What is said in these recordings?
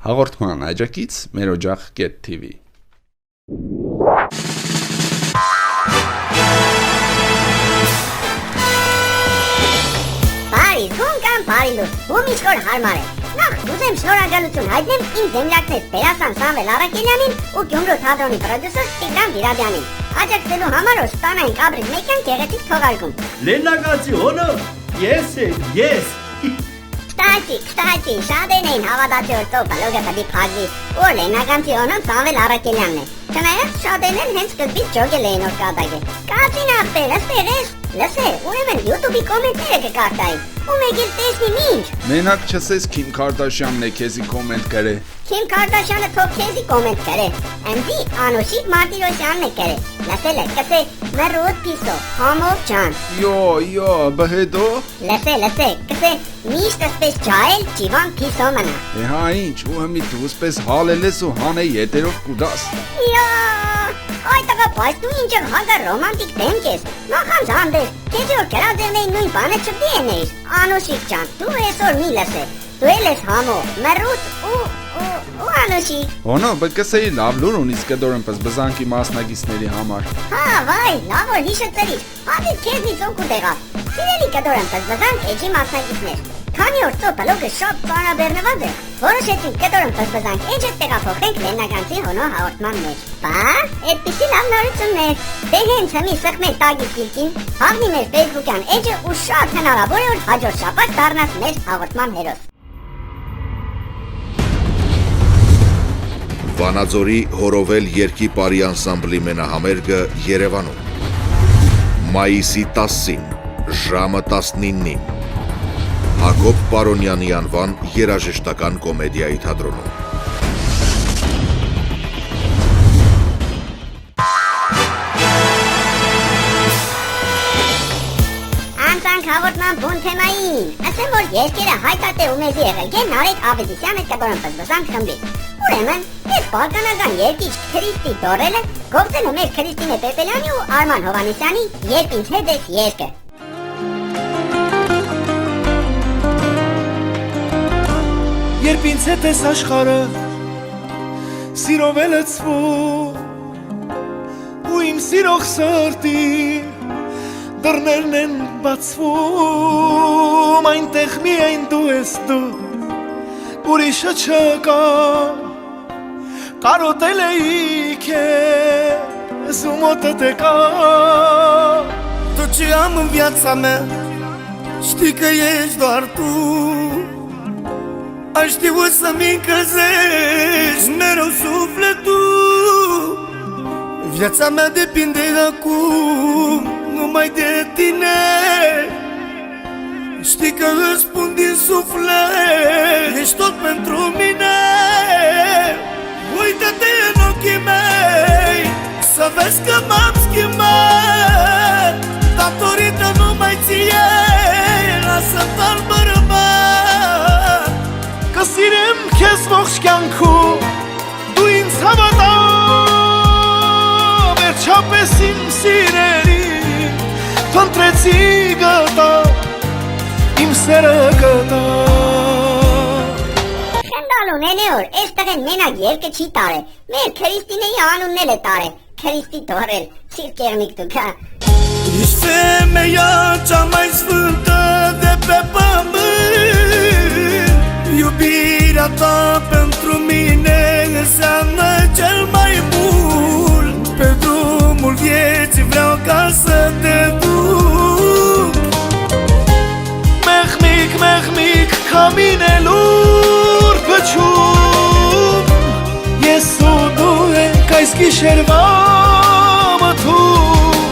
Հաղորդման աջակից Merojax.tv Բարի զուն կամ բարի լուր, ում ինչ-որ հարմար է։ Նախ ուզեմ շնորհակալություն հայտնեմ իմ զենյակներ Տերասան Սամվել Արաքելյանին ու Գյումրու թատրոնի պրոդյուսեր Տիգրան Վիրաբյանին։ Աջակցելու համար որ ստանային կաբրի մեկյան գեղեցիկ թողարկում։ Լեննագացի հոնը, ես։ Կստати, շատերն էին հավատացի որ տո բլոգը պետք է փակվի, ու Լեննագանցի հոնը Սամվել Արաքելյանն է։ Չնայած շատերն են հենց սկզբից ջոգել էին որ կատակը։ Կացին ապտեր, լսե, ուրեմն YouTube-ի կոմենտները կկարտայի, ու մեկ էլ տեսնի ինչ։ Մենակ չսես Քիմ Քարդաշյանն է քեզի կոմենտ գրե։ Քիմ Քարդաշյանը թող քեզի կոմենտ գրե։ Էմդի Անուշիկ Մարտիրոսյանն է գրե։ Լսել եք, կսե մռոտ պիսո, համով ջան։ Yo, բհեդո։ Լսե, կսե միշտ ասպես ջայել ճիվան պիսո մնա։ Հա ինչ, ու հմի դու սպես հալել ես ու հանե ետերով կուդաս։ Այ տղա, բայց դու ինչ հագա ռոմանտիկ դեմք ես։ Նախանց հանդես, քեզ որ գրածել էին նույն բանը չդիենեիր։ Անուշիկ ջան, դու այսօր մի լսե։ Դու էլ ես համո, մռոտ ու Անուշիկ։ Հոնո, բկսեի լավ լուր ունիս կդորն բզբզանքի մասնագիցների համար։ Հա, վայ, լավ որ հիշը ծրիր։ Հատից քեզնից օգուտ եղավ։ Սիրելի կդորն բզբզանք էջի մասնագիցներ։ Քանի որ ծո բլոգը շատ բանաբեռնված է, որոշեցինք կդորն բզբզանք էջը տեղափոխենք Լեննագանցի հոնո հաղորդման մեջ։ Բա, այդպիսի լավ նորություններ։ Դե հենց հմի սխմենք տագի ֆիլքին, հավնի մեր Facebook-յան էջը ու շատ հնարավոր է որ հաջորդ շաբաթ դառնաս մեր հաղորդման հերոս։ Վանաձորի հորովել երկի պարի անսամբլի մենահամերգը Երևանում Մայիսի 10-ին ժամը 19-ին Հակոբ Պարոնյանի անվան երաժշտական կոմեդիայի թատրոնում Անցանք հաղորդման բուն թեմային։ Ասեմ որ երկերը հայտատե ու մեզի եղել գեն Նարեկ Ավետիսյանը կդորն բզբզանք խմբից։ Ուրեմն, այս բալկանական երկիչ Քրիստի Դորելը գործել է մեր Քրիստինե Պեպելյանի ու Արման Հովանեսյանի «Երբ ինձ հետ ես» երգը։ Երբ ինձ հետ ես աշխարը, սիրով է լցվում, ու իմ սիրող սրտի դռներն են բացվում, այնտեղ միայն դու ես դու, ուրիշը չկա, կարոտել էի քեզ ու մոտդ եկա Tu ce am în viața mea, știi că ești doar tu Aș știut să-mi încălzești mereu sufletul Viața mea depinde acum numai de tine Știi că îți spun din suflet, ești tot pentru mine Uită-te în ochii mei, să vezi că m-am schimbat Datorită numai ție, lasă-mi doar bărbat Că սիրեմ քեզ ողջ կյանքում, դու ինձ հավատա Վերջապես իմ սիրելի, խնդրեցի գտա Իմ սերը գտա Խնդալուն էլի որ, այս տղեն մենակ երկը չի տարե, մեր Քրիստինեի անունն էլ է տարե, Քրիստի Դորել, սիրկերնիկ դու կա Ești femeia cea mai sfântă de pe pământ Iubirea ta pentru mine înseamnă cel mai mult Pe drumul vieții vreau ca să te duc Mehmic, ca mine lor păciun Ես ודու ենք այս գիշերվա մթում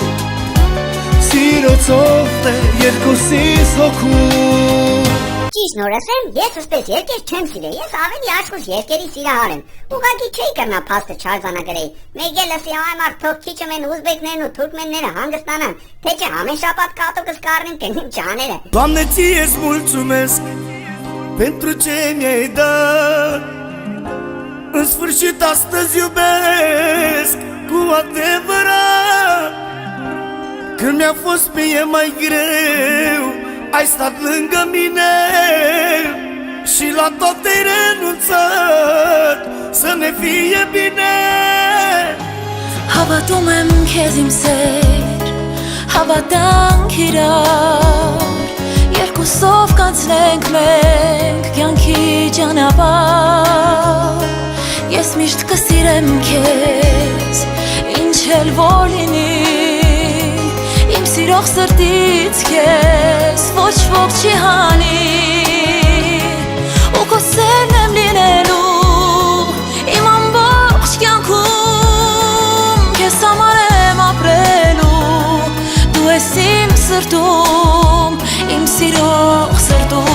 Սիրոցով է երկուսիս հոգում Ճիշտ նորասեմ, ես ըսպես երկեր չեմ սիրել, ես ավելի աշխուժ երկերի սիրահար եմ Ուղղակի չէի կրնա փաստը չարձանագրեի Մեկ էլ ասի այ մարդ թող քիչը մեն ուզբեկներն ու թուրքմենները հանգստանան Թե չէ ամեն շաբաթ կատուկս կառնին կնին ջաները Doamne, ție-ți mulțumesc pentru ce mi-ai dat În sfârșit astăzi iubesc cu adevărat Când mi-a fost mie mai greu Ai stat lângă mine Și la tot ai renunțat bine. Հավատում եմ քեզ իմ սեր, հավատանք իրար, երկուսով կանցնենք մենք կյանքի ճանապարհ, ես միշտ կսիրեմ քեզ, ինչ էլ որ լինի, իմ սիրող սրտից քեզ ոչ ոք չի հանի, ու քո սերն եմ լինելու իմ ամբողջ կյանքում, քեզ համար եմ ապրելու, դու ես իմ սրտում, իմ սիրող սրտում։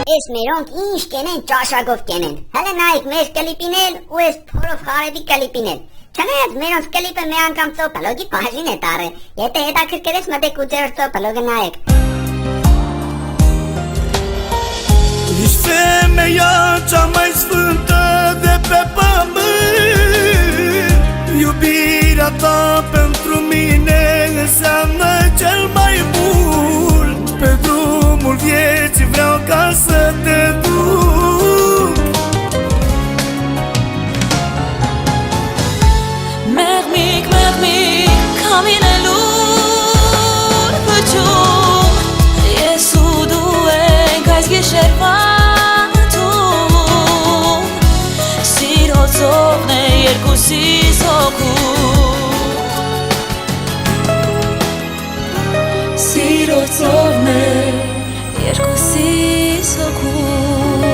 Ես մերոնք ինչ կենեն ճաշակով կենեն, հələ նայք մեր կլիպին էլ ու ես փորով խարեվի կլիպին էլ, չնայած մերոնց կլիպը մի անգամ ծոպալոգի բաժին է տարը, եթե հետաքրքրես մտեք ու ձեր ծոպալոգը նայեք։ Ești femeia cea mai sfântă de pe pământ. Iubirea ta pentru mine înseamnă cel mai mult. Pe drumul vieții vreau ca să te duc. Մեղմիկ, քամինելու փչում, ես ու դու ենք այս գիշերվա տուն, սիրո ծովն է երկուսիս հոգում, սիրո ծովն է երկուսիս հոգում։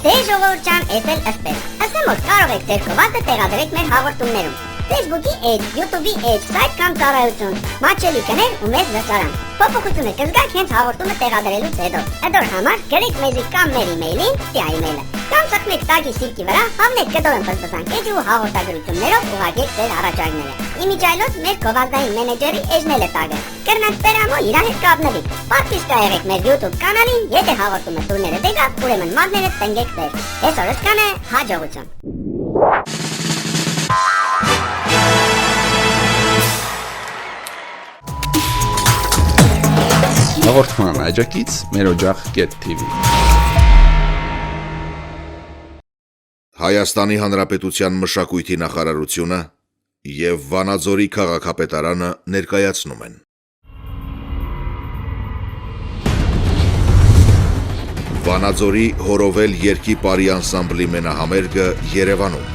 Դե ժողովուրդ ջան, էս էլ ըսպես։ Ասեմ որ կարող եք ձեր կովազդը տեղադրեք մեր հաղորդումներում։ Facebook-ի էջ, YouTube-ի էջ, սայթ կամ ծառայություն, մատչելի կներ ու մեծ լսարան։ Փոփոխությունը կզգաք հենց հաղորդումը տեղադրելուց հետո։ Այդ համար գրեք մեզի կամ մեր email-ին, ստիա email-ը։ Կամ ծխմեք տագի սիրտի վրա, հավնեք կտորն պսպսանք էջ ու հաղորդագրություններով ուղարկեք ձեր առաջարկները։ Իմիջայլոց մեր կովազդային մենեջերի էջնել է տագը։ Կրնանք պերամո իրա հետ կապնվի։ Պատվիսկա եղեք մեր YouTube կանալին, եթե հաղորդումը տուրները դեգա, ուրեմն մազները տնգեք ձեր։ Այսօրս կանը հաջողություն։ Հաղորդման աջակից մեր օջախ.tv Հայաստանի Հանրապետության մշակույթի նախարարությունը և Վանաձորի քաղաքապետարանը ներկայացնում են Վանաձորի հորովել երգի պարի անսամբլի մենահամերգը Երևանում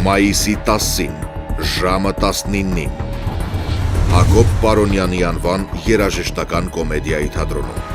Մայիսի 10-ին, ժամը 19-ին Հակոբ Պարոնյանի անվան երաժշտական կոմեդիայի թատրոնում